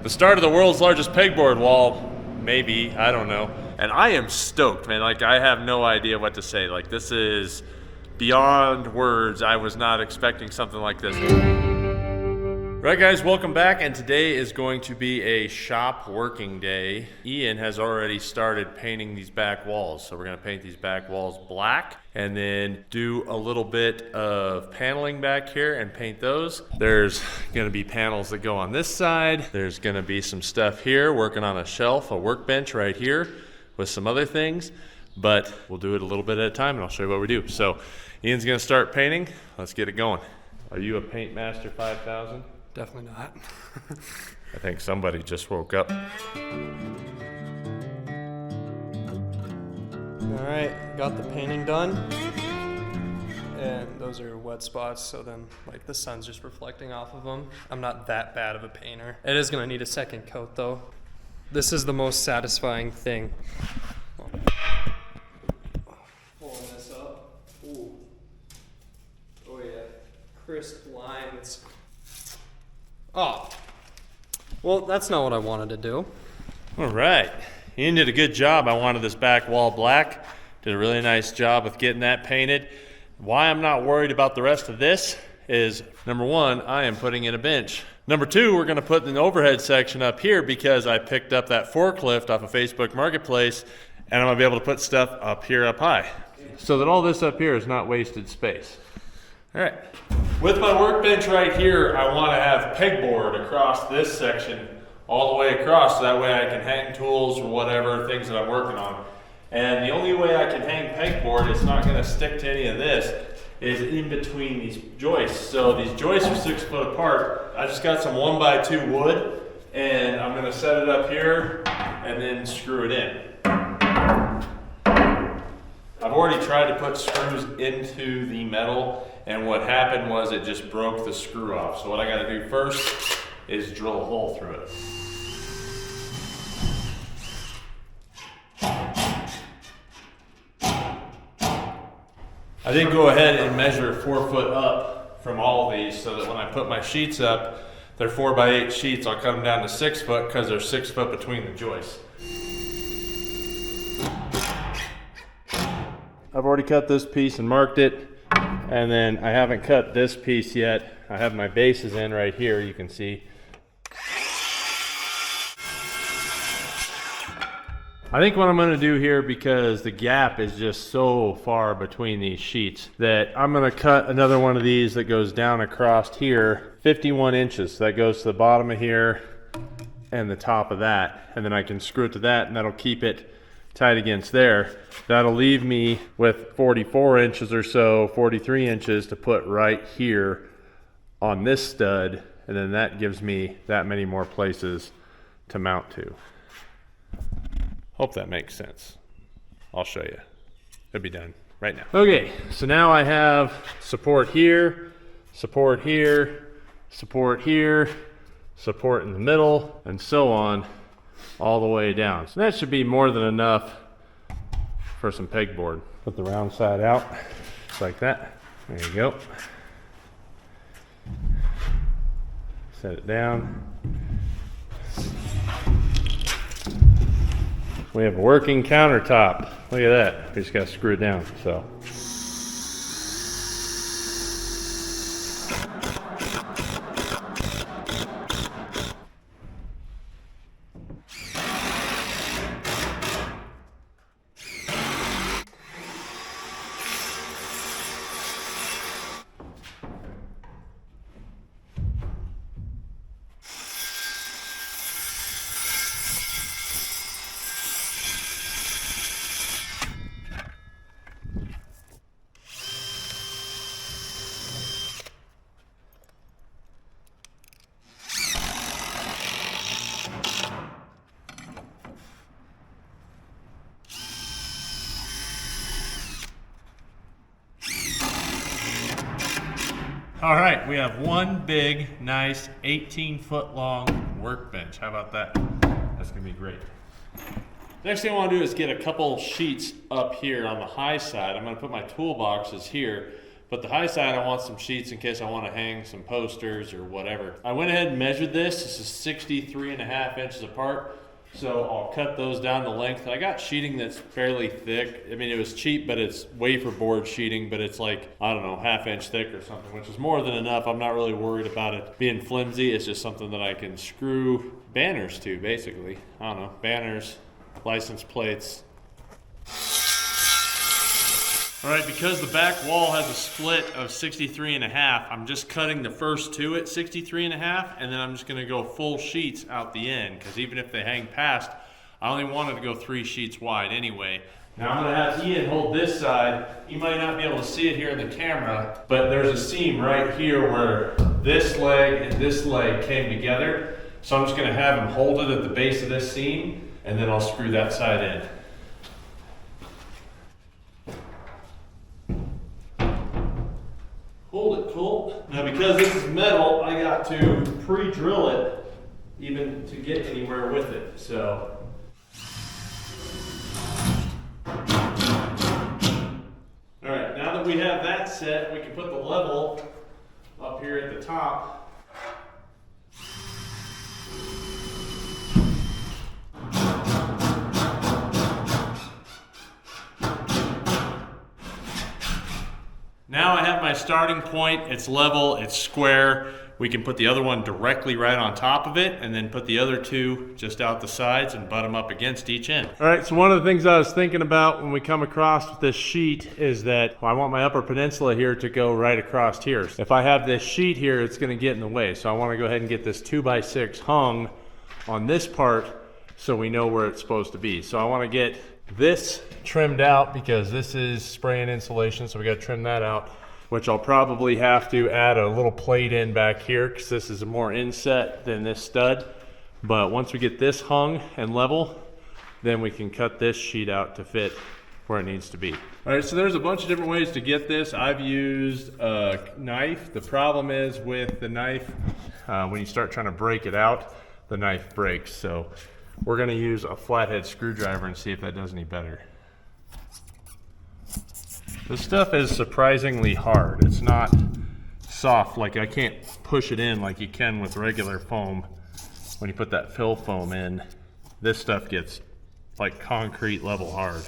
The start of the world's largest pegboard wall, maybe, I don't know. And I am stoked, man. Like, I have no idea what to say. Like, this is beyond words. I was not expecting something like this. Right, guys, welcome back, and today is going to be a shop working day. Ian has already started painting these back walls, so we're gonna paint these back walls black and then do a little bit of paneling back here and paint those. There's gonna be panels that go on this side. There's gonna be some stuff here, working on a shelf, a workbench right here with some other things, but we'll do it a little bit at a time and I'll show you what we do. So Ian's gonna start painting. Let's get it going. Are you a Paint Master 5000? Definitely not. I think somebody just woke up. All right, got the painting done. And those are wet spots, so then like the sun's just reflecting off of them. I'm not that bad of a painter. It is gonna need a second coat though. This is the most satisfying thing. Pulling this up. Ooh. Oh yeah, crisp lines. Oh, well, that's not what I wanted to do. All right, Ian did a good job. I wanted this back wall black. Did a really nice job with getting that painted. Why I'm not worried about the rest of this is, number one, I am putting in a bench. Number two, we're gonna put an overhead section up here because I picked up that forklift off of Facebook Marketplace, and I'm gonna be able to put stuff up here up high, so that all this up here is not wasted space. All right. With my workbench right here, I want to have pegboard across this section all the way across, so that way I can hang tools or whatever, things that I'm working on. And the only way I can hang pegboard, it's not going to stick to any of this, is in between these joists. So these joists are 6 foot apart. I just got some 1x2 wood, and I'm going to set it up here and then screw it in. I've already tried to put screws into the metal, and what happened was it just broke the screw off. So what I gotta do first is drill a hole through it. I did go ahead and measure 4 foot up from all of these so that when I put my sheets up, they're 4x8 sheets. I'll cut them down to 6 foot because they're 6 foot between the joists. I've already cut this piece and marked it, and then I haven't cut this piece yet. I have my bases in right here, you can see. I think what I'm gonna do here, because the gap is just so far between these sheets, that I'm gonna cut another one of these that goes down across here, 51 inches. So that goes to the bottom of here and the top of that, and then I can screw it to that, and that'll keep it tight against there. That'll leave me with 44 inches or so, 43 inches to put right here on this stud, and then that gives me that many more places to mount to. Hope that makes sense. I'll show you. It'll be done right now. Okay, so now I have support here, support here, support here, support in the middle, and so on, all the way down. So that should be more than enough for some pegboard. Put the round side out, just like that. There you go. Set it down. We have a working countertop. Look at that. We just got to screw it down. So. All right, we have one big, nice 18-foot long workbench. How about that? That's gonna be great. Next thing I want to do is get a couple sheets up here on the high side. I'm going to put my toolboxes here, But the high side, I want some sheets in case I want to hang some posters or whatever. I went ahead and measured this. This is 63.5 inches apart. So I'll cut those down to length. I got sheeting that's fairly thick. I mean, it was cheap, but it's wafer board sheeting, but it's like, I don't know, 1/2 inch thick or something, which is more than enough. I'm not really worried about it being flimsy. It's just something that I can screw banners to, basically. I don't know, banners, license plates. All right, because the back wall has a split of 63.5, I'm just cutting the first two at 63.5, and then I'm just gonna go full sheets out the end, because even if they hang past, I only wanted to go 3 sheets wide anyway. Now I'm gonna have Ian hold this side. You might not be able to see it here in the camera, but there's a seam right here where this leg and this leg came together. So I'm just gonna have him hold it at the base of this seam, and then I'll screw that side in. Hold it, Colt. Now because this is metal, I got to pre-drill it even to get anywhere with it, so. All right, now that we have that set, we can put the level up here at the top. Now I have my starting point, it's level, it's square. We can put the other one directly right on top of it and then put the other two just out the sides and butt them up against each end. All right, so one of the things I was thinking about when we come across with this sheet is that I want my upper peninsula here to go right across here. If I have this sheet here, it's gonna get in the way. So I wanna go ahead and get this 2x6 hung on this part so we know where it's supposed to be. So I wanna get this trimmed out because this is spray and insulation, so we gotta trim that out, which I'll probably have to add a little plate in back here because this is more inset than this stud. But once we get this hung and level, then we can cut this sheet out to fit where it needs to be. All right, so there's a bunch of different ways to get this. I've used a knife. The problem is with the knife, when you start trying to break it out, the knife breaks. So we're gonna use a flathead screwdriver and see if that does any better. This stuff is surprisingly hard. It's not soft, like I can't push it in like you can with regular foam. When you put that fill foam in, this stuff gets like concrete level hard.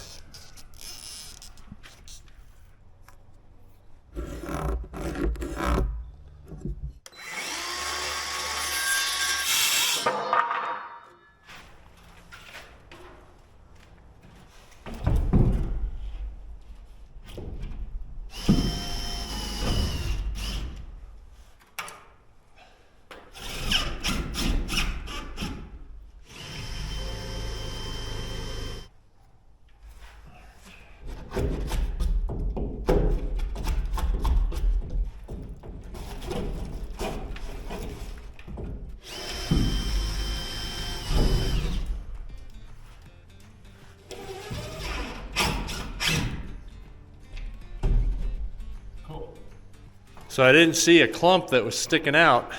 So I didn't see a clump that was sticking out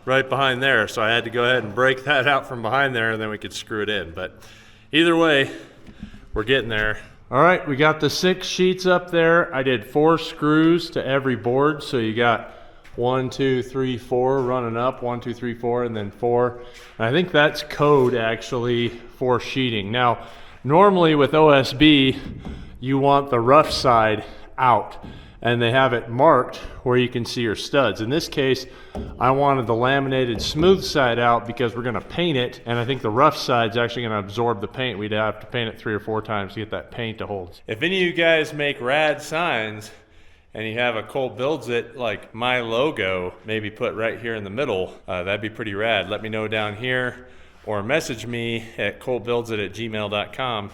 right behind there, so I had to go ahead and break that out from behind there and then we could screw it in. But either way, we're getting there. All right, we got the 6 sheets up there. I did 4 screws to every board, so you got 1, 2, 3, 4 running up, 1, 2, 3, 4, and then 4. And I think that's code actually for sheeting. Now, normally with OSB, you want the rough side out, and they have it marked where you can see your studs. In this case, I wanted the laminated smooth side out because we're gonna paint it, and I think the rough side's actually gonna absorb the paint. We'd have to paint it 3 or 4 times to get that paint to hold. If any of you guys make rad signs and you have a Colt Builds It, like my logo, maybe put right here in the middle, that'd be pretty rad. Let me know down here or message me at coltbuildsit@gmail.com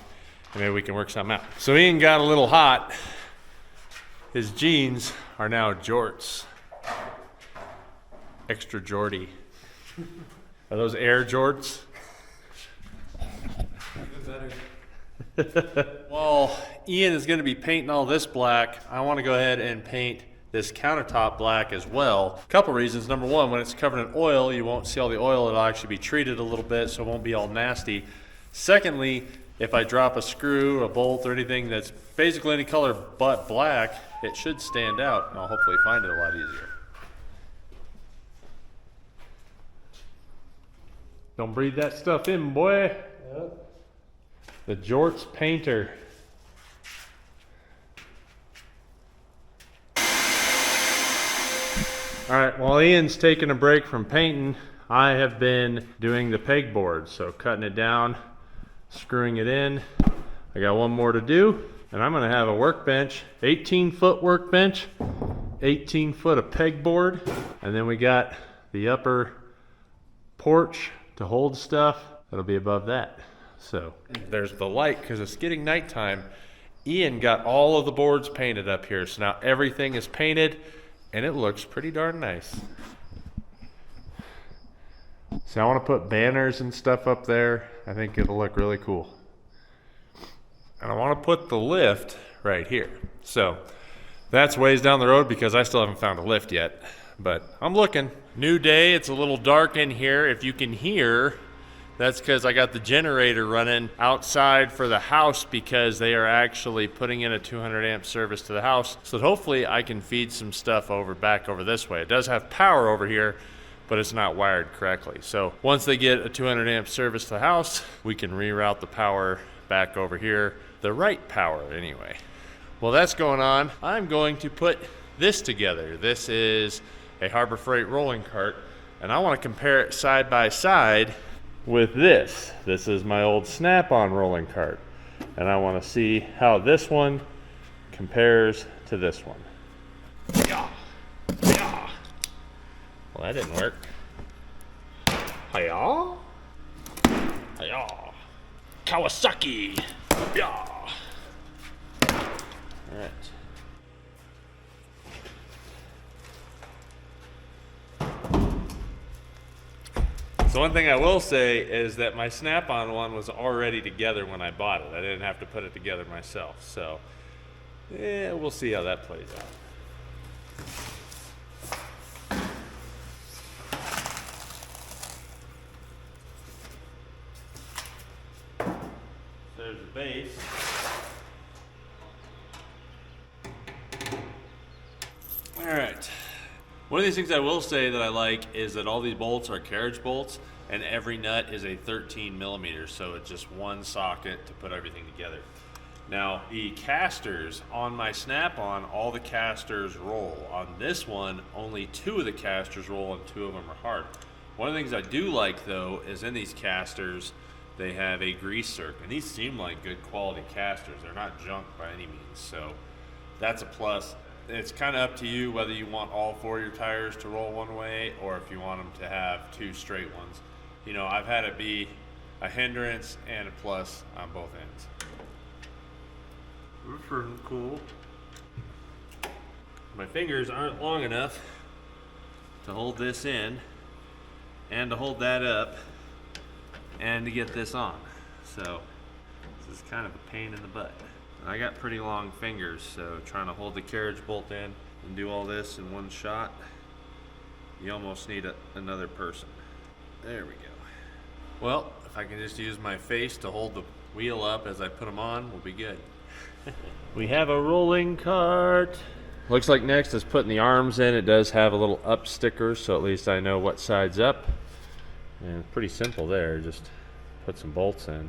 and maybe we can work something out. So Ian got a little hot. His jeans are now jorts. Extra jorty. Are those Air jorts? While Ian is gonna be painting all this black, I wanna go ahead and paint this countertop black as well. A couple reasons. Number one, when it's covered in oil, you won't see all the oil. It'll actually be treated a little bit, so it won't be all nasty. Secondly, if I drop a screw, a bolt, or anything that's basically any color but black, it should stand out, and I'll hopefully find it a lot easier. Don't breathe that stuff in, boy. Yep. The Jorts Painter. All right, while Ian's taking a break from painting, I have been doing the pegboard. So cutting it down, screwing it in. I got one more to do, and I'm gonna have a workbench, 18-foot workbench, 18 foot of pegboard, and then we got the upper porch to hold stuff. That'll be above that. So there's the light, because it's getting nighttime. Ian got all of the boards painted up here, so now everything is painted, and it looks pretty darn nice. So I want to put banners and stuff up there. I think it'll look really cool. And I want to put the lift right here. So that's ways down the road because I still haven't found a lift yet, but I'm looking. New day, it's a little dark in here. If you can hear, that's because I got the generator running outside for the house because they are actually putting in a 200 amp service to the house. So that hopefully I can feed some stuff back over this way. It does have power over here, but it's not wired correctly. So once they get a 200 amp service to the house, we can reroute the power back over here. The right power anyway. While that's going on, I'm going to put this together. This is a Harbor Freight rolling cart, and I want to compare it side by side with this. This is my old Snap-on rolling cart, and I want to see how this one compares to this one. Yeah. Yeah. Well, that didn't work. Hiya. Hiya. Kawasaki. Yeah. All right. So one thing I will say is that my Snap-on one was already together when I bought it. I didn't have to put it together myself. So, yeah, we'll see how that plays out. There's the base. All right. One of these things I will say that I like is that all these bolts are carriage bolts, and every nut is a 13 millimeters, so it's just one socket to put everything together. Now, the casters on my Snap-on, all the casters roll. On this one, only 2 of the casters roll and 2 of them are hard. One of the things I do like, though, is in these casters, they have a grease zerk, and these seem like good quality casters. They're not junk by any means, so that's a plus. It's kind of up to you whether you want all 4 of your tires to roll one way or if you want them to have 2 straight ones. You know, I've had it be a hindrance and a plus on both ends. That's pretty cool. My fingers aren't long enough to hold this in and to hold that up and to get this on. So this is kind of a pain in the butt. I got pretty long fingers, so trying to hold the carriage bolt in and do all this in one shot, you almost need another person. There we go. Well, if I can just use my face to hold the wheel up as I put them on, we'll be good. We have a rolling cart. Looks like next is putting the arms in. It does have a little up sticker, so at least I know what side's up. And pretty simple there, just put some bolts in.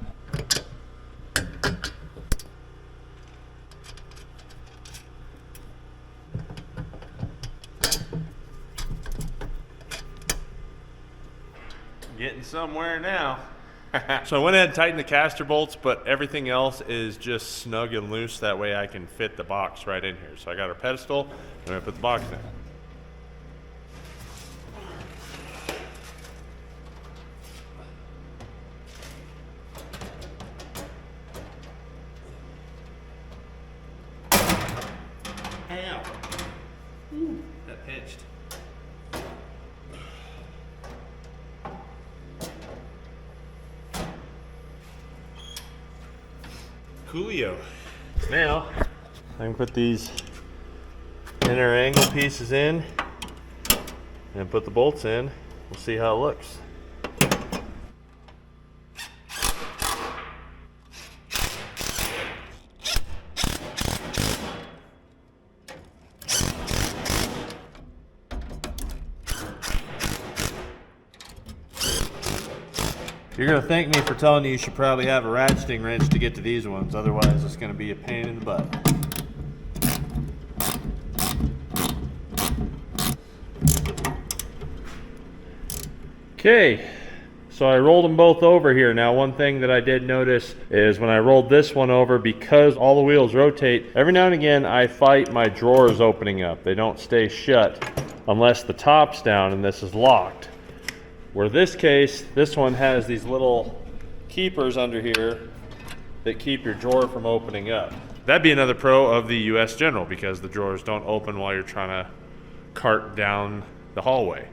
Getting somewhere now. So I went ahead and tightened the caster bolts, but everything else is just snug and loose. That way I can fit the box right in here. So I got our pedestal, and I put the box in. Ow. Ooh, that pinched. Coolio. Now, I can put these inner angle pieces in and put the bolts in. We'll see how it looks. You're gonna thank me for telling you should probably have a ratcheting wrench to get to these ones, otherwise it's gonna be a pain in the butt. Okay, so I rolled them both over here. Now one thing that I did notice is when I rolled this one over, because all the wheels rotate, every now and again I fight my drawers opening up. They don't stay shut unless the top's down and this is locked. Where this case, this one has these little keepers under here that keep your drawer from opening up. That'd be another pro of the US General, because the drawers don't open while you're trying to cart down the hallway.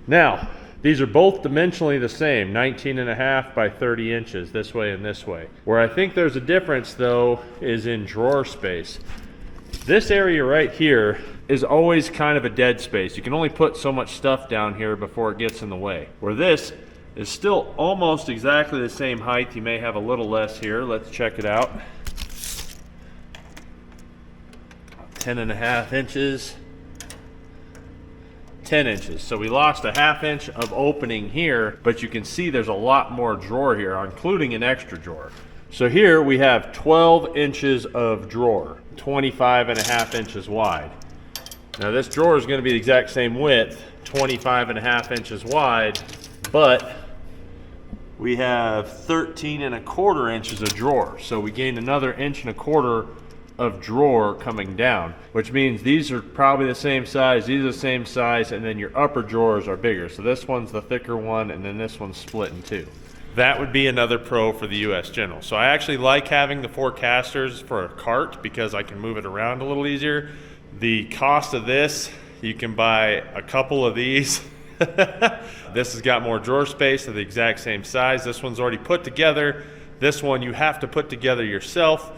Now, these are both dimensionally the same, 19.5 by 30 inches, this way and this way. Where I think there's a difference though is in drawer space. This area right here is always kind of a dead space. You can only put so much stuff down here before it gets in the way. Where this is still almost exactly the same height. You may have a little less here. Let's check it out. 10.5 inches. 10 inches. So we lost a ½ inch of opening here, but you can see there's a lot more drawer here, including an extra drawer. So here we have 12 inches of drawer, 25.5 inches wide. Now this drawer is going to be the exact same width, 25.5 inches wide, but we have 13.25 inches of drawer. So we gained another 1.25 inches of drawer coming down, which means these are probably the same size, these are the same size, and then your upper drawers are bigger. So this one's the thicker one, and then this one's split in two. That would be another pro for the US General. So I actually like having the 4 casters for a cart because I can move it around a little easier. The cost of this, you can buy a couple of these. This has got more drawer space, they're the exact same size. This one's already put together. This one you have to put together yourself.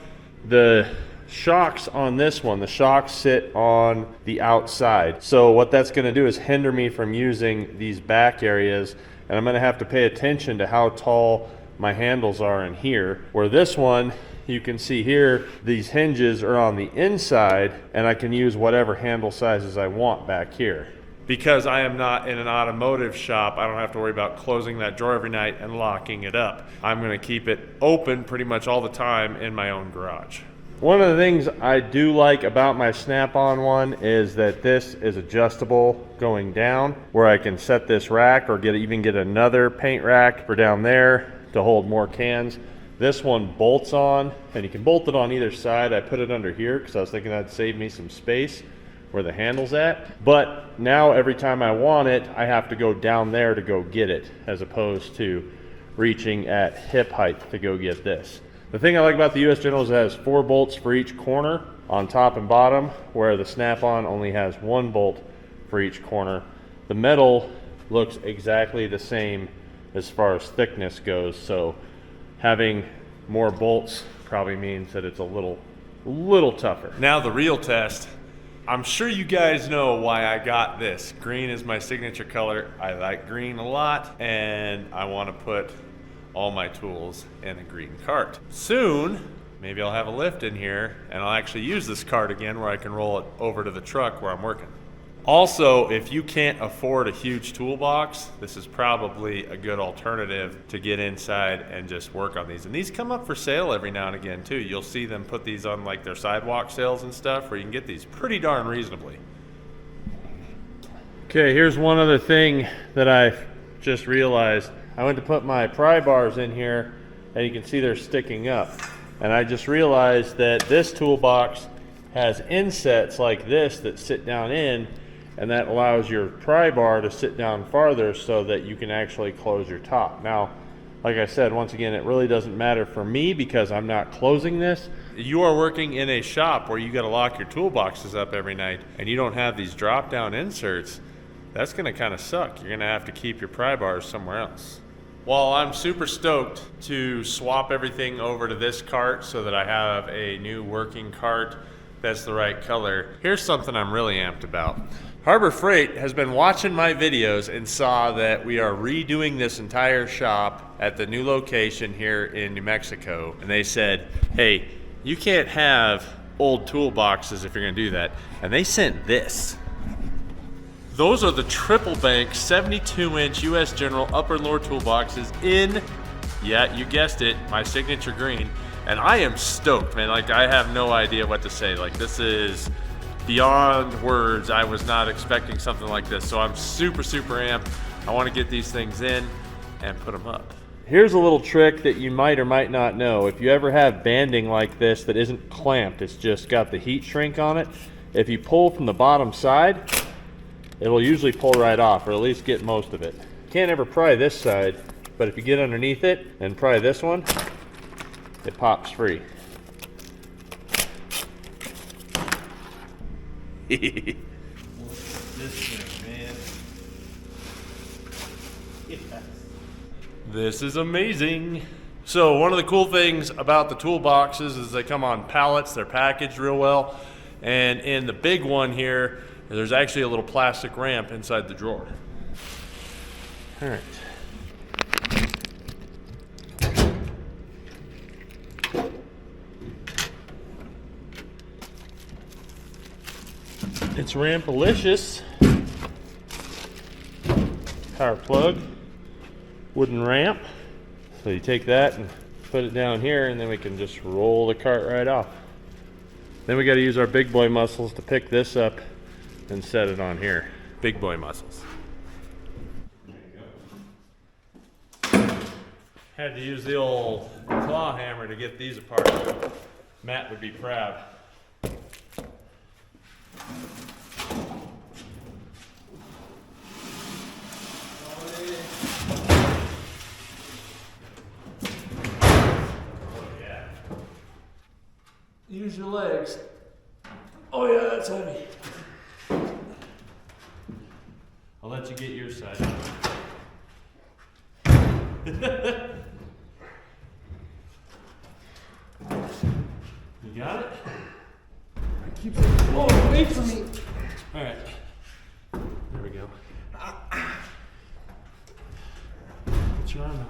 The shocks on this one, the shocks sit on the outside. So what that's going to do is hinder me from using these back areas, and I'm going to have to pay attention to how tall my handles are in here. Where this one, you can see here, these hinges are on the inside, and I can use whatever handle sizes I want back here. Because I am not in an automotive shop, I don't have to worry about closing that drawer every night and locking it up. I'm going to keep it open pretty much all the time in my own garage. One of the things I do like about my Snap-on one is that this is adjustable going down, where I can set this rack or even get another paint rack for down there to hold more cans. This one bolts on, and you can bolt it on either side. I put it under here because I was thinking that'd save me some space where the handle's at. But now every time I want it, I have to go down there to go get it, as opposed to reaching at hip height to go get this. The thing I like about the US General is it has 4 bolts for each corner on top and bottom, where the Snap-on only has 1 bolt for each corner. The metal looks exactly the same as far as thickness goes, so having more bolts probably means that it's a little tougher. Now the real test. I'm sure you guys know why I got this. Green is my signature color. I like green a lot, and I want to put all my tools in a green cart. Soon, maybe I'll have a lift in here and I'll actually use this cart again where I can roll it over to the truck where I'm working. Also, if you can't afford a huge toolbox, this is probably a good alternative to get inside and just work on these. And these come up for sale every now and again too. You'll see them put these on like their sidewalk sales and stuff, where you can get these pretty darn reasonably. Okay, here's one other thing that I just realized. I went to put my pry bars in here, and you can see they're sticking up. And I just realized that this toolbox has insets like this that sit down in, and that allows your pry bar to sit down farther so that you can actually close your top. Now, like I said, once again, it really doesn't matter for me because I'm not closing this. You are working in a shop where you got to lock your toolboxes up every night, and you don't have these drop-down inserts. That's going to kind of suck. You're going to have to keep your pry bars somewhere else. While I'm super stoked to swap everything over to this cart so that I have a new working cart that's the right color, here's something I'm really amped about. Harbor Freight has been watching my videos and saw that we are redoing this entire shop at the new location here in New Mexico. And they said, hey, you can't have old toolboxes if you're gonna do that. And they sent this. Those are the triple bank 72-inch US General upper and lower toolboxes in, yeah, you guessed it, my signature green. And I am stoked, man. Like, I have no idea what to say. Like, this is beyond words. I was not expecting something like this. So I'm super, super amped. I want to get these things in and put them up. Here's a little trick that you might or might not know. If you ever have banding like this that isn't clamped, it's just got the heat shrink on it. If you pull from the bottom side, it'll usually pull right off, or at least get most of it. Can't ever pry this side, but if you get underneath it and pry this one, it pops free. This thing, man. Yes. This is amazing. So one of the cool things about the toolboxes is they come on pallets. They're packaged real well. And in the big one here, there's actually a little plastic ramp inside the drawer. All right. It's rampalicious. Power plug, wooden ramp. So you take that and put it down here, and then we can just roll the cart right off. Then we got to use our big boy muscles to pick this up and set it on here. Big boy muscles. There you go. Had to use the old claw hammer to get these apart. Matt would be proud. Use your legs. Oh yeah, that's heavy. I'll let you get your side. You got it? It keeps it blowing away from me. All right. There we go. Get your arm out.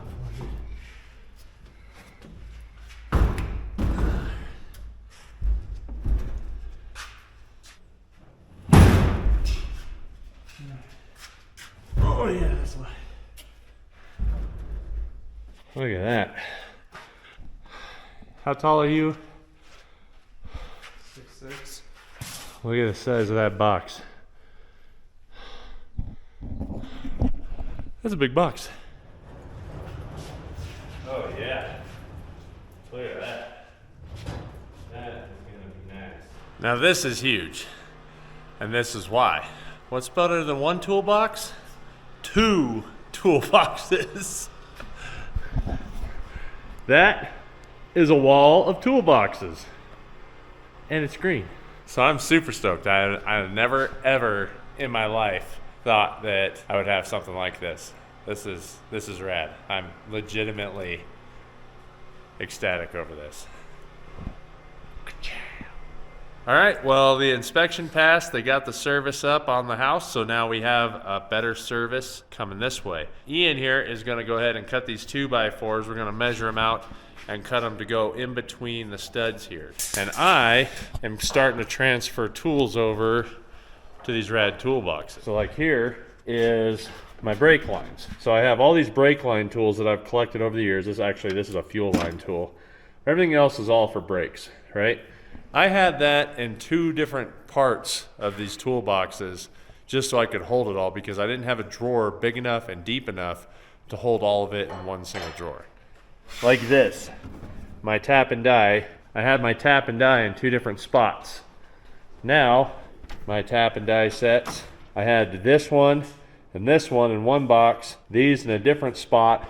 Oh yeah, that's light. Look at that. How tall are you? 6'6". Look at the size of that box. That's a big box. Oh yeah. Look at that. That is gonna be nice. Now this is huge. And this is why. What's better than one toolbox? 2 toolboxes. That is a wall of toolboxes. And it's green. So I'm super stoked. I never ever in my life thought that I would have something like this. This is rad. I'm legitimately ecstatic over this. All right, well, the inspection passed. They got the service up on the house, so now we have a better service coming this way. Ian here is gonna go ahead and cut these 2x4s. We're gonna measure them out and cut them to go in between the studs here. And I am starting to transfer tools over to these rad toolboxes. So like here is my brake lines. So I have all these brake line tools that I've collected over the years. This is a fuel line tool. Everything else is all for brakes, right? I had that in 2 different parts of these toolboxes just so I could hold it all, because I didn't have a drawer big enough and deep enough to hold all of it in one single drawer. Like this, my tap and die. I had my tap and die in 2 different spots. Now, my tap and die sets, I had this one and this one in one box, these in a different spot,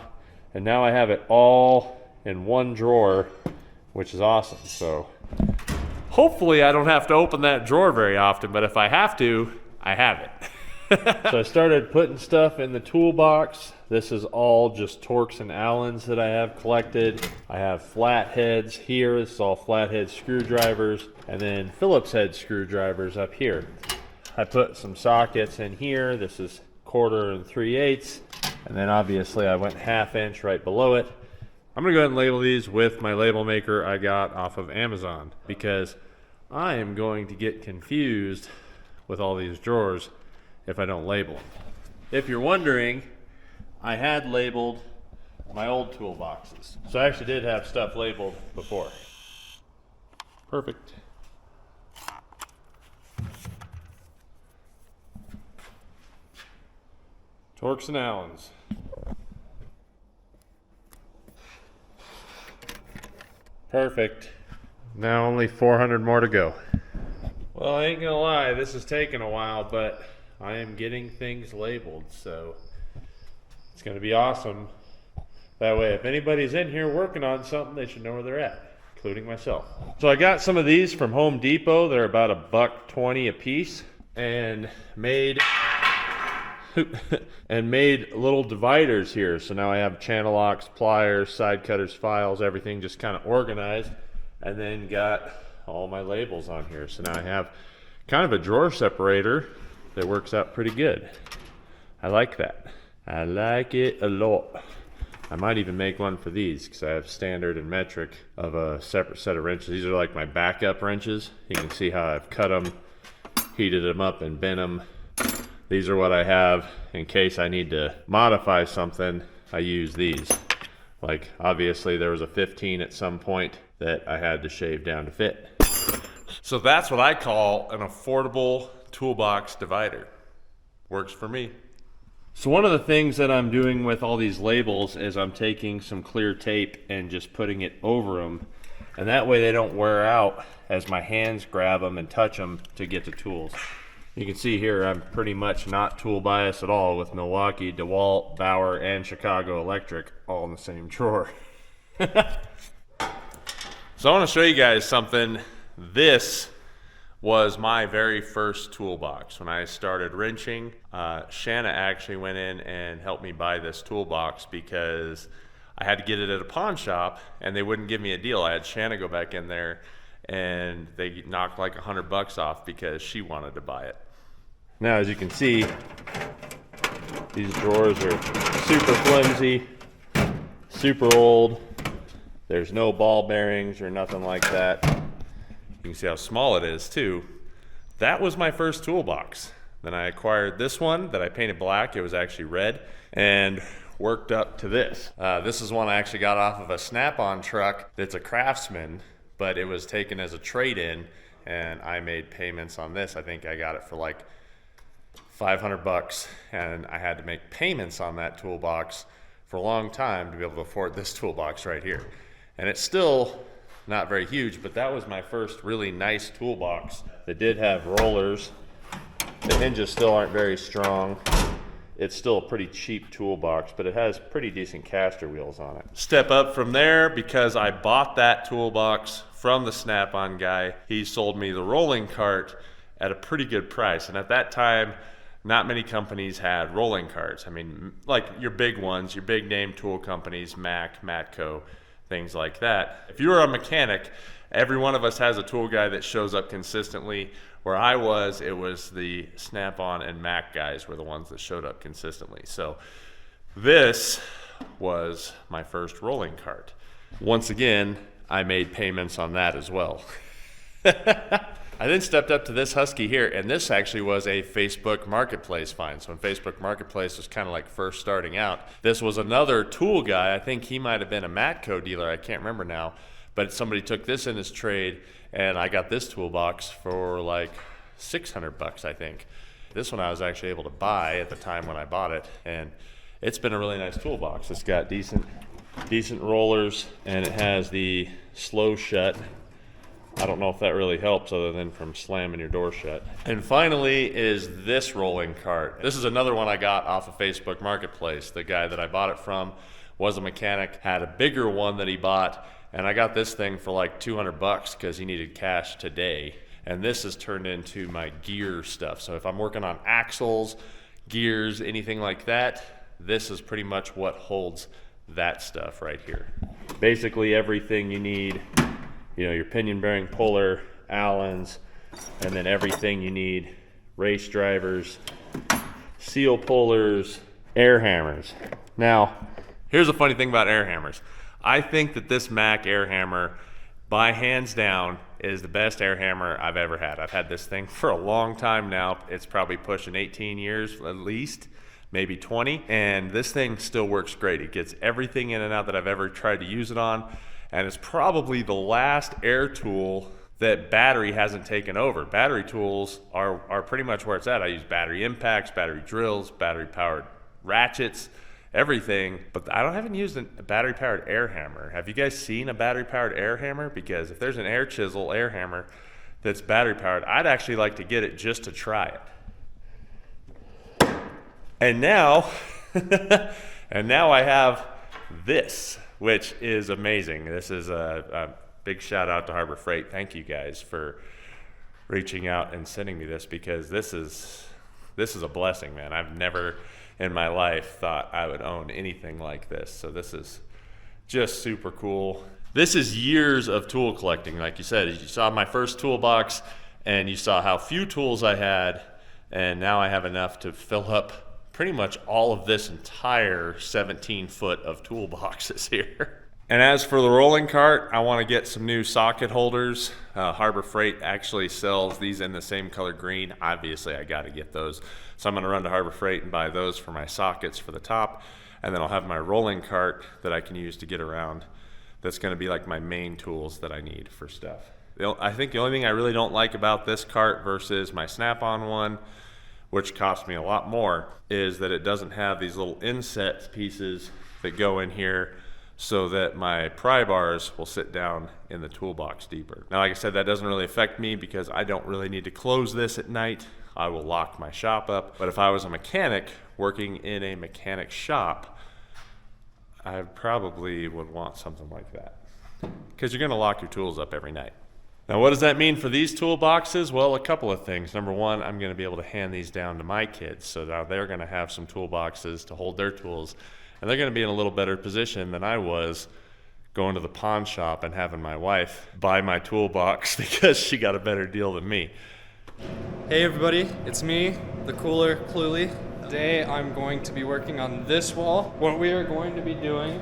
and now I have it all in one drawer, which is awesome. So hopefully I don't have to open that drawer very often, but if I have to, I have it. So I started putting stuff in the toolbox. This is all just Torx and Allens that I have collected. I have flatheads here. This is all flathead screwdrivers, and then Phillips head screwdrivers up here. I put some sockets in here. This is 1/4 and 3/8, and then obviously I went 1/2 inch right below it. I'm gonna go ahead and label these with my label maker I got off of Amazon, because I am going to get confused with all these drawers if I don't label them. If you're wondering, I had labeled my old toolboxes. So I actually did have stuff labeled before. Perfect. Torx and Allens. Perfect. Now only 400 more to go. Well, I ain't gonna lie, this is taking a while, but I am getting things labeled, so it's gonna be awesome. That way, if anybody's in here working on something, they should know where they're at, including myself. So I got some of these from Home Depot. They're about $1.20 a piece, and made little dividers here. So now I have channel locks, pliers, side cutters, files, everything just kind of organized, and then got all my labels on here. So now I have kind of a drawer separator that works out pretty good. I like that. I like it a lot. I might even make one for these because I have standard and metric of a separate set of wrenches. These are like my backup wrenches. You can see how I've cut them, heated them up, and bent them. These are what I have in case I need to modify something. I use these. Like obviously there was a 15 at some point that I had to shave down to fit. So that's what I call an affordable toolbox divider. Works for me. So one of the things that I'm doing with all these labels is I'm taking some clear tape and just putting it over them, and that way they don't wear out as my hands grab them and touch them to get to tools. You can see here I'm pretty much not tool biased at all with Milwaukee, DeWalt, Bauer, and Chicago Electric all in the same drawer. So I want to show you guys something. This was my very first toolbox. When I started wrenching, Shanna actually went in and helped me buy this toolbox because I had to get it at a pawn shop and they wouldn't give me a deal. I had Shanna go back in there and they knocked like $100 off because she wanted to buy it. Now, as you can see, these drawers are super flimsy, super old. There's no ball bearings or nothing like that. You can see how small it is too. That was my first toolbox. Then I acquired this one that I painted black. It was actually red, and worked up to this. This is one I actually got off of a Snap-on truck that's a Craftsman, but it was taken as a trade-in, and I made payments on this. I think I got it for like $500, and I had to make payments on that toolbox for a long time to be able to afford this toolbox right here. And it's still not very huge, but that was my first really nice toolbox that did have rollers. The hinges still aren't very strong. It's still a pretty cheap toolbox, but it has pretty decent caster wheels on it. Step up from there, because I bought that toolbox from the Snap-on guy. He sold me the rolling cart at a pretty good price, and at that time not many companies had rolling carts. I mean, like your big ones, your big name tool companies, Mac, Matco, things like that. If you're a mechanic, every one of us has a tool guy that shows up consistently. Where I was, it was the Snap-on and Mac guys were the ones that showed up consistently. So this was my first rolling cart. Once again, I made payments on that as well. I then stepped up to this Husky here, and this actually was a Facebook Marketplace find. So when Facebook Marketplace was kind of like first starting out, this was another tool guy. I think he might have been a Matco dealer. I can't remember now. But somebody took this in his trade, and I got this toolbox for like $600, I think. This one I was actually able to buy at the time when I bought it, and it's been a really nice toolbox. It's got decent rollers, and it has the slow shut. I don't know if that really helps other than from slamming your door shut. And finally is this rolling cart. This is another one I got off of Facebook Marketplace. The guy that I bought it from was a mechanic, had a bigger one that he bought, and I got this thing for like $200 because he needed cash today. And this has turned into my gear stuff. So if I'm working on axles, gears, anything like that, this is pretty much what holds that stuff right here. Basically everything you need, you know, your pinion bearing puller, Allens, and then everything you need, race drivers, seal pullers, air hammers. Now, here's a funny thing about air hammers. I think that this Mac air hammer by hands down, is the best air hammer I've ever had. I've had this thing for a long time now. It's probably pushing 18 years at least, maybe 20, and this thing still works great. It gets everything in and out that I've ever tried to use it on, and it's probably the last air tool that battery hasn't taken over. Battery tools are pretty much where it's at. I use battery impacts, battery drills, battery powered ratchets, everything, but I haven't used a battery powered air hammer. Have you guys seen a battery powered air hammer? Because if there's an air chisel air hammer that's battery powered, I'd actually like to get it just to try it. And now, I have this, which is amazing. This is a big shout out to Harbor Freight. Thank you guys for reaching out and sending me this, because this is a blessing, man. I've never in my life thought I would own anything like this. So this is just super cool. This is years of tool collecting. Like you said, you saw my first toolbox and you saw how few tools I had, and now I have enough to fill up pretty much all of this entire 17 foot of toolboxes here. And as for the rolling cart, I want to get some new socket holders. Harbor Freight actually sells these in the same color green. Obviously, I got to get those. So I'm going to run to Harbor Freight and buy those for my sockets for the top. And then I'll have my rolling cart that I can use to get around. That's going to be like my main tools that I need for stuff. I think the only thing I really don't like about this cart versus my Snap-on one, which cost me a lot more, is that it doesn't have these little inset pieces that go in here so that my pry bars will sit down in the toolbox deeper. Now, like I said, that doesn't really affect me because I don't really need to close this at night. I will lock my shop up. But if I was a mechanic working in a mechanic shop, I probably would want something like that, because you're gonna lock your tools up every night. Now, what does that mean for these toolboxes? Well, a couple of things. Number one, I'm going to be able to hand these down to my kids, so now they're going to have some toolboxes to hold their tools, and they're going to be in a little better position than I was going to the pawn shop and having my wife buy my toolbox because she got a better deal than me. Hey everybody, it's me, the cooler Cluely. Today I'm going to be working on this wall. What we are going to be doing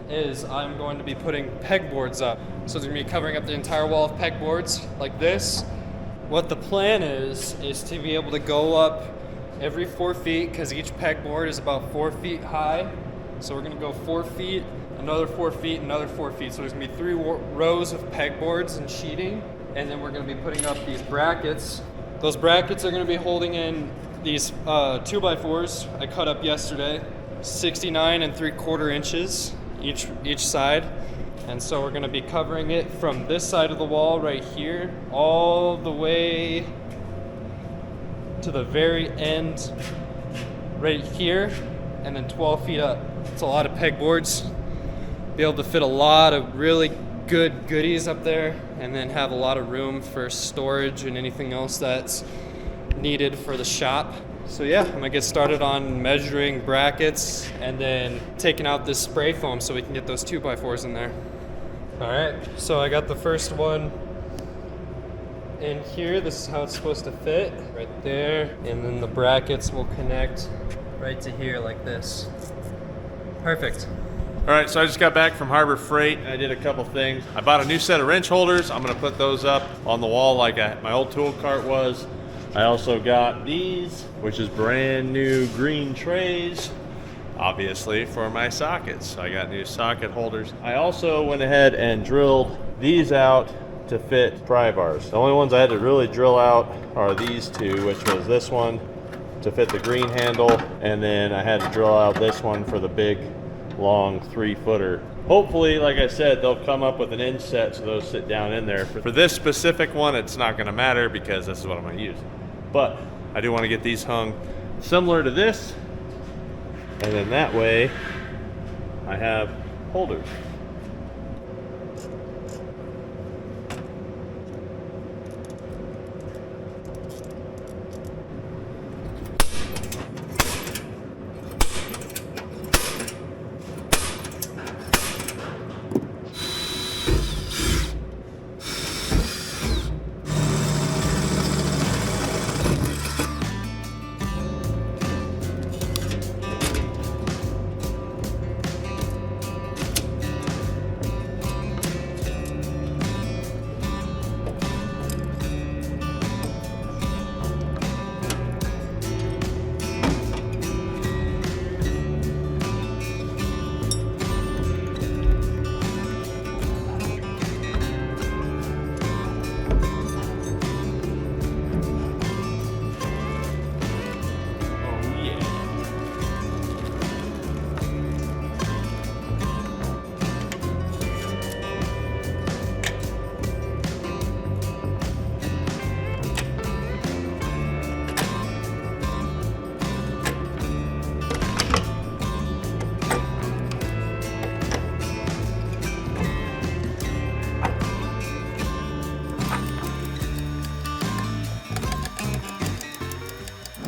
is I'm going to be putting pegboards up. So it's going to be covering up the entire wall of pegboards like this. What the plan is to be able to go up every 4 feet, because each pegboard is about 4 feet high. So we're going to go 4 feet, another 4 feet, another 4 feet. So there's going to be 3 rows of pegboards and sheeting, and then we're going to be putting up these brackets. Those brackets are going to be holding in these 2x4s I cut up yesterday, 69 3/4 inches each side. And so we're going to be covering it from this side of the wall right here all the way to the very end right here, and then 12 feet up. It's a lot of pegboards. Be able to fit a lot of really good goodies up there, and then have a lot of room for storage and anything else that's needed for the shop. So yeah, I'm gonna get started on measuring brackets and then taking out this spray foam so we can get those 2x4s in there. All right, so I got the first one in here. This is how it's supposed to fit, right there. And then the brackets will connect right to here like this. Perfect. All right, so I just got back from Harbor Freight. I did a couple things. I bought a new set of wrench holders. I'm gonna put those up on the wall like my old tool cart was. I also got these, which is brand new green trays, obviously for my sockets. So I got new socket holders. I also went ahead and drilled these out to fit pry bars. The only ones I had to really drill out are these two, which was this one to fit the green handle, and then I had to drill out this one for the big, long 3-footer. Hopefully, like I said, they'll come up with an inset so those sit down in there. For this specific one, it's not gonna matter because this is what I'm gonna use. But I do want to get these hung similar to this, and then that way I have holders.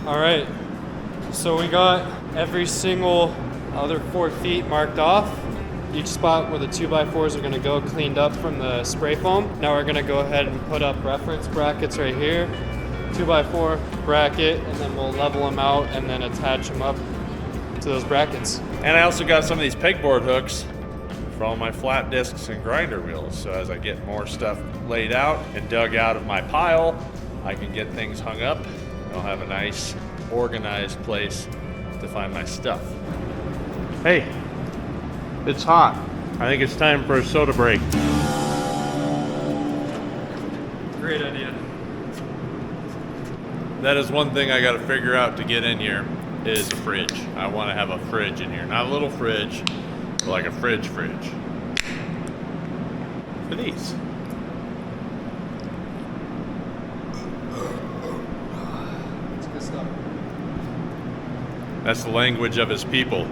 All right, so we got every single other 4 feet marked off. Each spot where the 2x4s are gonna go cleaned up from the spray foam. Now we're gonna go ahead and put up reference brackets right here. 2x4 bracket, and then we'll level them out and then attach them up to those brackets. And I also got some of these pegboard hooks for all my flat discs and grinder wheels. So as I get more stuff laid out and dug out of my pile, I can get things hung up. I'll have a nice organized place to find my stuff. Hey, it's hot. I think it's time for a soda break. Great idea. That is one thing I got to figure out to get in here is a fridge. I want to have a fridge in here. Not a little fridge, but like a fridge. For these. That's good stuff. That's the language of his people.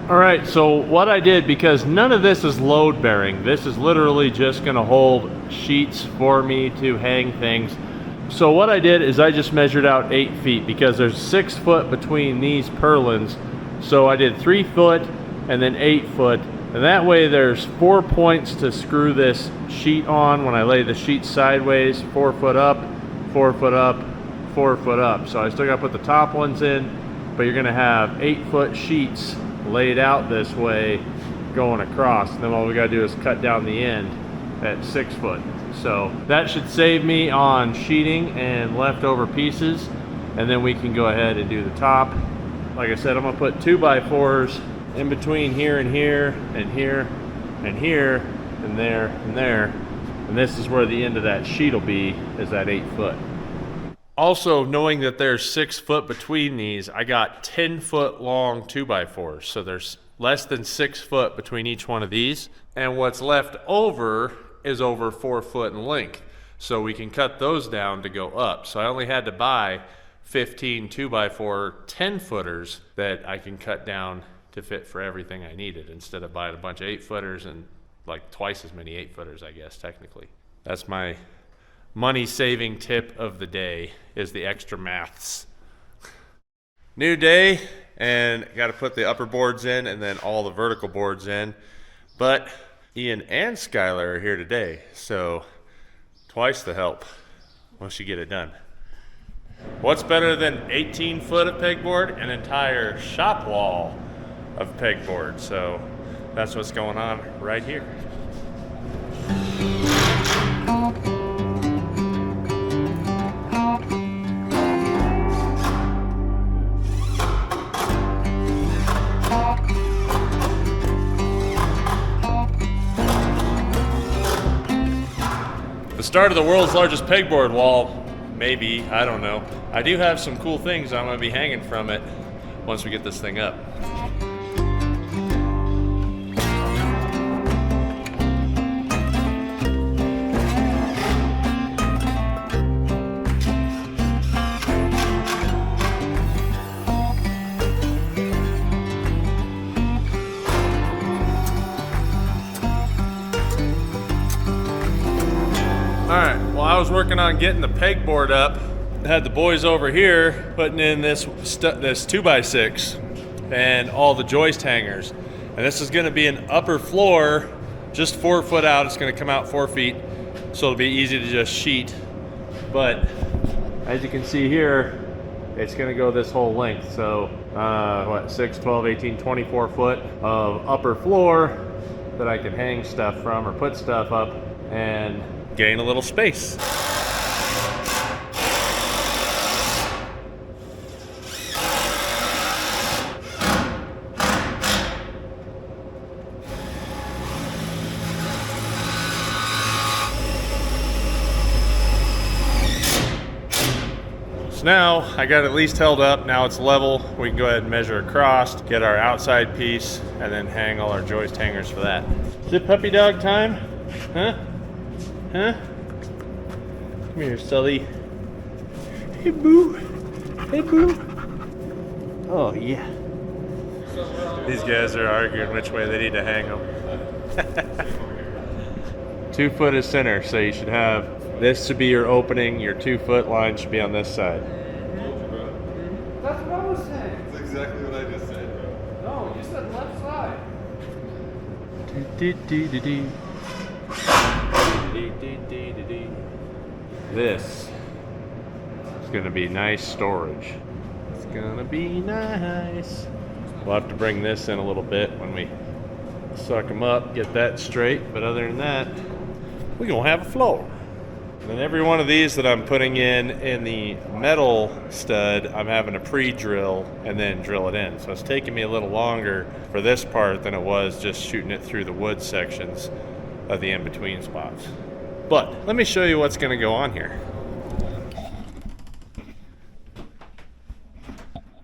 All right, so what I did, because none of this is load bearing, this is literally just gonna hold sheets for me to hang things. So what I did is I just measured out 8 feet because there's 6 foot between these purlins. So I did 3 foot and then 8 foot. And that way there's 4 points to screw this sheet on when I lay the sheet sideways, 4 foot up, 4 foot up, 4 foot up. So I still gotta put the top ones in, but you're gonna have 8 foot sheets laid out this way going across, and then all we got to do is cut down the end at 6 foot. So that should save me on sheeting and leftover pieces, and then we can go ahead and do the top. Like I said, I'm gonna put 2x4s in between here and here and here and here and there and there, and this is where the end of that sheet will be, is that 8 foot. Also, knowing that there's 6 foot between these, I got 10 foot long 2x4s. So there's less than 6 foot between each one of these. And what's left over is over 4 foot in length. So we can cut those down to go up. So I only had to buy 15 2x4 10 footers that I can cut down to fit for everything I needed, instead of buying a bunch of 8 footers and like twice as many 8 footers, I guess, technically. That's my money saving tip of the day, is the extra maths. New day, and got to put the upper boards in and then all the vertical boards in. But Ian and Skylar are here today, so twice the help once you get it done. What's better than 18 foot of pegboard? An entire shop wall of pegboard. So that's what's going on right here. The start of the world's largest pegboard wall, maybe, I don't know. I do have some cool things I'm gonna be hanging from it once we get this thing up. Alright, well, I was working on getting the pegboard up. I had the boys over here putting in this 2x6 and all the joist hangers. And this is going to be an upper floor, just 4 foot out. It's going to come out 4 feet, so it'll be easy to just sheet. But as you can see here, it's going to go this whole length. So, 6, 12, 18, 24 foot of upper floor that I can hang stuff from or put stuff up and gain a little space. So now I got it at least held up. Now it's level. We can go ahead and measure across, get our outside piece, and then hang all our joist hangers for that. Is it puppy dog time? Huh? Huh? Come here, Sully. Hey, boo. Hey, boo. Oh, yeah. These guys are arguing which way they need to hang them. 2 foot is center, so you should have this to be your opening. Your 2 foot line should be on this side. That's what I was saying. That's exactly what I just said, bro. No, you said left side. This is going to be nice storage. It's going to be nice. We'll have to bring this in a little bit when we suck them up, get that straight. But other than that, we're going to have a floor. And then every one of these that I'm putting in the metal stud, I'm having to pre-drill and then drill it in. So it's taking me a little longer for this part than it was just shooting it through the wood sections of the in-between spots. But let me show you what's going to go on here.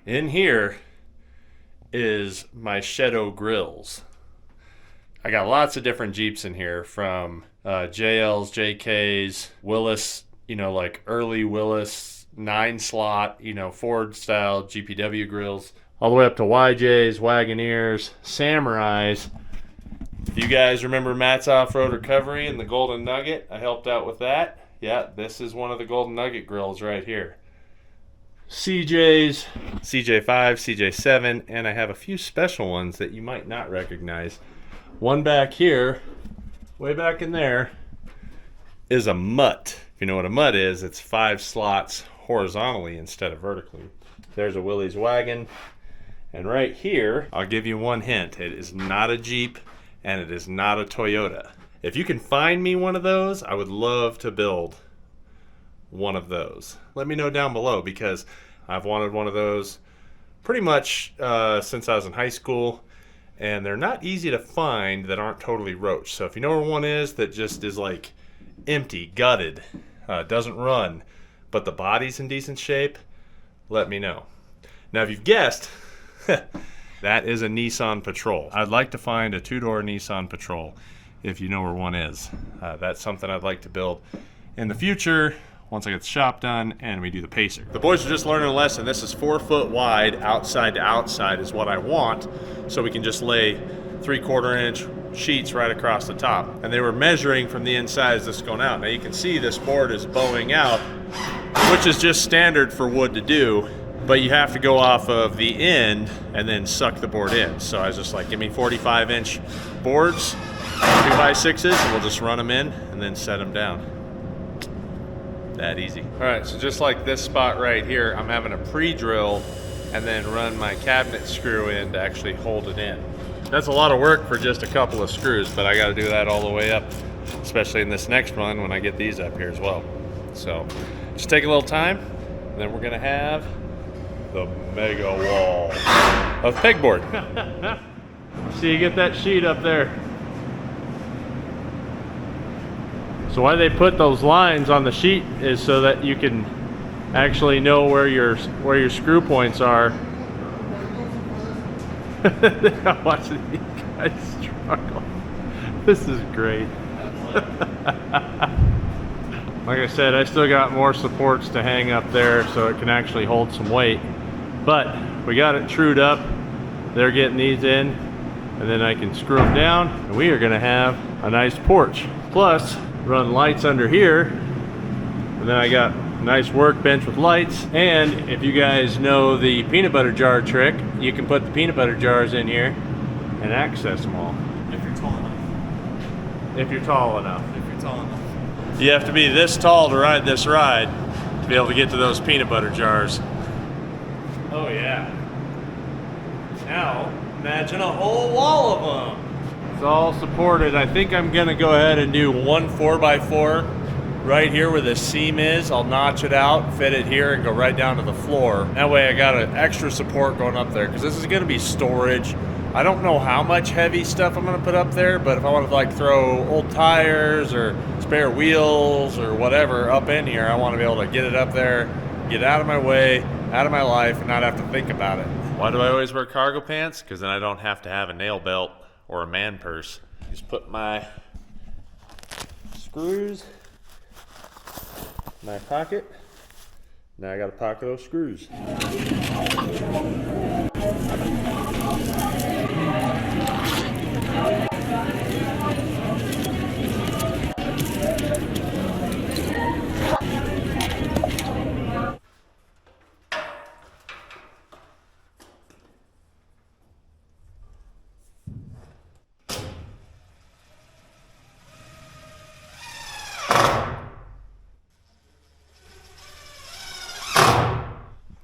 In here is my Shadow grills. I got lots of different Jeeps in here, from JLs, JKs, Willis, like early Willis 9-slot, Ford style GPW grills, all the way up to YJs, Wagoneers, Samurais. If you guys remember Matt's Off-Road Recovery and the Golden Nugget, I helped out with that. Yeah, this is one of the Golden Nugget grills right here. CJs, CJ5, CJ7, and I have a few special ones that you might not recognize. One back here, way back in there, is a mutt. If you know what a mutt is, it's 5 slots horizontally instead of vertically. There's a Willys wagon. And right here, I'll give you one hint. It is not a Jeep, and it is not a Toyota. If you can find me one of those, I would love to build one of those. Let me know down below, because I've wanted one of those pretty much since I was in high school, and they're not easy to find that aren't totally roached. So if you know where one is that just is like empty, gutted, doesn't run, but the body's in decent shape, let me know. Now if you've guessed, that is a Nissan Patrol. I'd like to find a 2-door Nissan Patrol if you know where one is. That's something I'd like to build in the future once I get the shop done and we do the Pacer. The boys are just learning a lesson. This is 4 foot wide, outside to outside is what I want, so we can just lay 3/4 inch sheets right across the top. And they were measuring from the inside as this is going out. Now you can see this board is bowing out, which is just standard for wood to do, but you have to go off of the end and then suck the board in. So I was just like, give me 45-inch boards, 2x6s, and we'll just run them in and then set them down. That easy. All right, so just like this spot right here, I'm having a pre-drill and then run my cabinet screw in to actually hold it in. That's a lot of work for just a couple of screws, but I got to do that all the way up, especially in this next run when I get these up here as well. So just take a little time, and then we're gonna have the mega wall of pegboard. See, you get that sheet up there. So why they put those lines on the sheet is so that you can actually know where your screw points are. I'm watching these guys struggle. This is great. Like I said, I still got more supports to hang up there so it can actually hold some weight. But we got it trued up. They're getting these in, and then I can screw them down, and we are gonna have a nice porch. Plus, run lights under here, and then I got a nice workbench with lights. And if you guys know the peanut butter jar trick, you can put the peanut butter jars in here and access them all. If you're tall enough. If you're tall enough. If you're tall enough. You have to be this tall to ride this ride to be able to get to those peanut butter jars. Oh yeah. Now, imagine a whole wall of them. It's all supported. I think I'm gonna go ahead and do one 4x4 right here where the seam is. I'll notch it out, fit it here, and go right down to the floor. That way I got an extra support going up there, because this is gonna be storage. I don't know how much heavy stuff I'm gonna put up there, but if I want to like throw old tires or spare wheels or whatever up in here, I want to be able to get it up there get out of my way, out of my life, and not have to think about it. Why do I always wear cargo pants? Because then I don't have to have a nail belt or a man purse. Just put my screws in my pocket. Now I got a pocket of screws.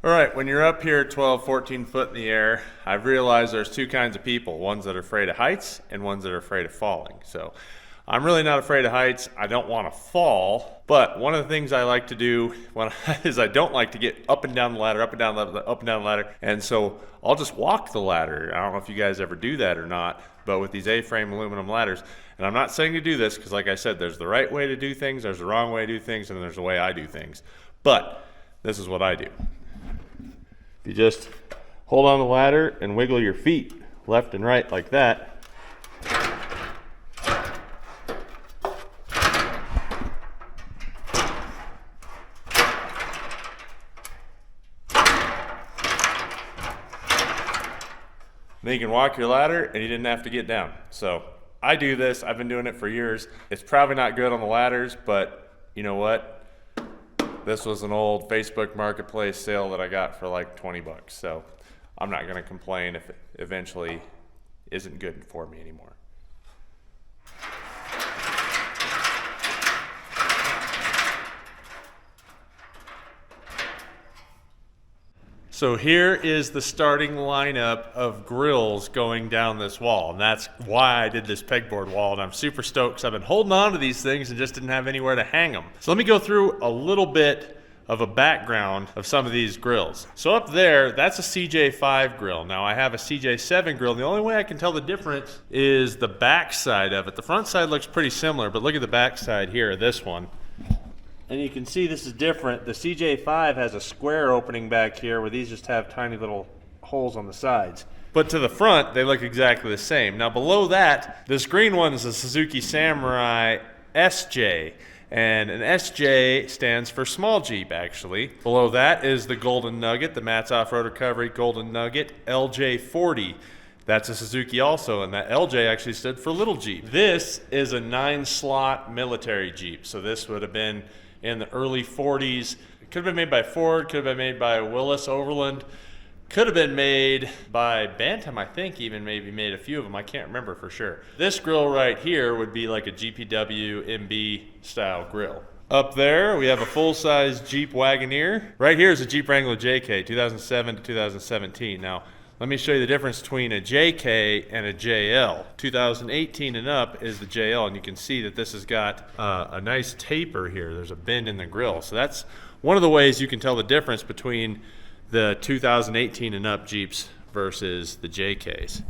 All right, when you're up here 12, 14 foot in the air, I've realized there's two kinds of people, ones that are afraid of heights and ones that are afraid of falling. So I'm really not afraid of heights. I don't want to fall, but one of the things I like to do is I don't like to get up and down the ladder, up and down the ladder, and so I'll just walk the ladder. I don't know if you guys ever do that or not, but with these A-frame aluminum ladders, and I'm not saying to do this because like I said, there's the right way to do things, there's the wrong way to do things, and there's the way I do things. But this is what I do. You just hold on the ladder and wiggle your feet left and right like that. Then you can walk your ladder and you didn't have to get down. So I do this, I've been doing it for years. It's probably not good on the ladders, but you know what? This was an old Facebook Marketplace sale that I got for like 20 bucks. So I'm not gonna complain if it eventually isn't good for me anymore. So here is the starting lineup of grills going down this wall, and that's why I did this pegboard wall, and I'm super stoked because I've been holding on to these things and just didn't have anywhere to hang them. So let me go through a little bit of a background of some of these grills. So up there, that's a CJ5 grill. Now I have a CJ7 grill. The only way I can tell the difference is the back side of it. The front side looks pretty similar, but look at the back side here, this one. And you can see this is different. The CJ5 has a square opening back here where these just have tiny little holes on the sides. But to the front, they look exactly the same. Now below that, this green one is a Suzuki Samurai SJ. And an SJ stands for small Jeep, actually. Below that is the Golden Nugget, the Matt's Off-Road Recovery Golden Nugget LJ40. That's a Suzuki also, and that LJ actually stood for Little Jeep. This is a 9-slot military Jeep. So this would have been in the early 40s. It could have been made by Ford, could have been made by Willis Overland, could have been made by Bantam, I think, even maybe made a few of them. I can't remember for sure. This grill right here would be like a GPW MB style grill. Up there, we have a full-size Jeep Wagoneer. Right here is a Jeep Wrangler JK, 2007 to 2017. Now, let me show you the difference between a JK and a JL. 2018 and up is the JL, and you can see that this has got a nice taper here. There's a bend in the grill. So that's one of the ways you can tell the difference between the 2018 and up Jeeps versus the JKs.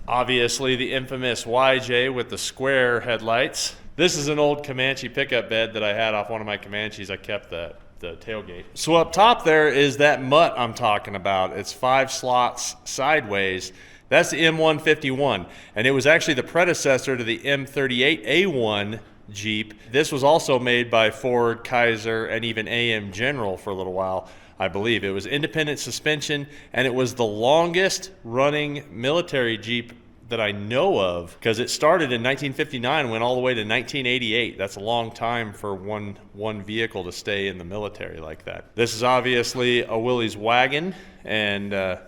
Obviously, the infamous YJ with the square headlights. This is an old Comanche pickup bed that I had off one of my Comanches. I kept the tailgate. So up top there is that mutt I'm talking about. It's 5 slots sideways. That's the M151, and it was actually the predecessor to the M38A1 Jeep. This was also made by Ford, Kaiser, and even AM General for a little while, I believe. It was independent suspension, and it was the longest running military Jeep that I know of, because it started in 1959, went all the way to 1988. That's a long time for one vehicle to stay in the military like that. This is obviously a Willys wagon, and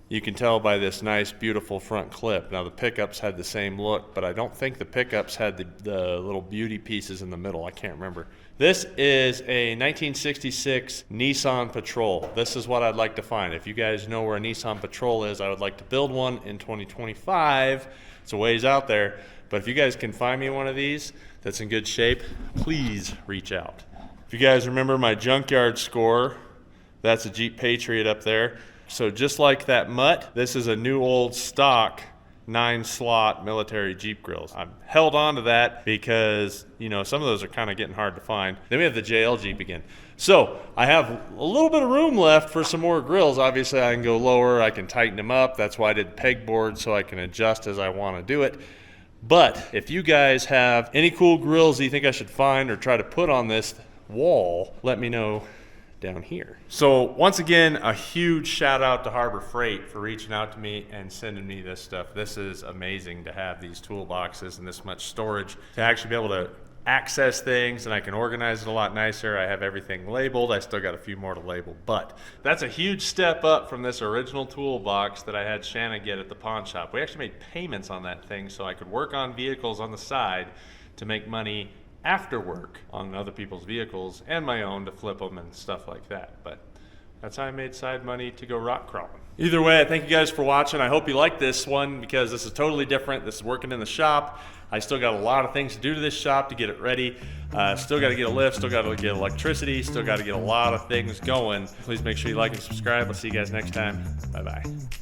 you can tell by this nice, beautiful front clip. Now the pickups had the same look, but I don't think the pickups had the little beauty pieces in the middle. I can't remember. This is a 1966 Nissan Patrol. This is what I'd like to find. If you guys know where a Nissan Patrol is, I would like to build one in 2025. It's a ways out there, but if you guys can find me one of these that's in good shape, please reach out. If you guys remember my junkyard score, that's a Jeep Patriot up there. So just like that mutt, this is a new old stock 9-slot military Jeep grills. I'm held on to that because, you know, some of those are kind of getting hard to find. Then we have the JL Jeep again. So I have a little bit of room left for some more grills. Obviously I can go lower, I can tighten them up. That's why I did pegboard, so I can adjust as I want to do it. But if you guys have any cool grills that you think I should find or try to put on this wall, let me know down here. So once again, a huge shout out to Harbor Freight for reaching out to me and sending me this stuff. This is amazing to have these toolboxes and this much storage to actually be able to access things, and I can organize it a lot nicer. I have everything labeled. I still got a few more to label, but that's a huge step up from this original toolbox that I had Shanna get at the pawn shop. We actually made payments on that thing so I could work on vehicles on the side to make money after work on other people's vehicles and my own to flip them and stuff like that. But that's how I made side money to go rock crawling. Either way, I thank you guys for watching. I hope you like this one because this is totally different. This is working in the shop. I still got a lot of things to do to this shop to get it ready. Still got to get a lift, still got to get electricity, still got to get a lot of things going. Please make sure you like and subscribe. I'll see you guys next time. Bye-bye.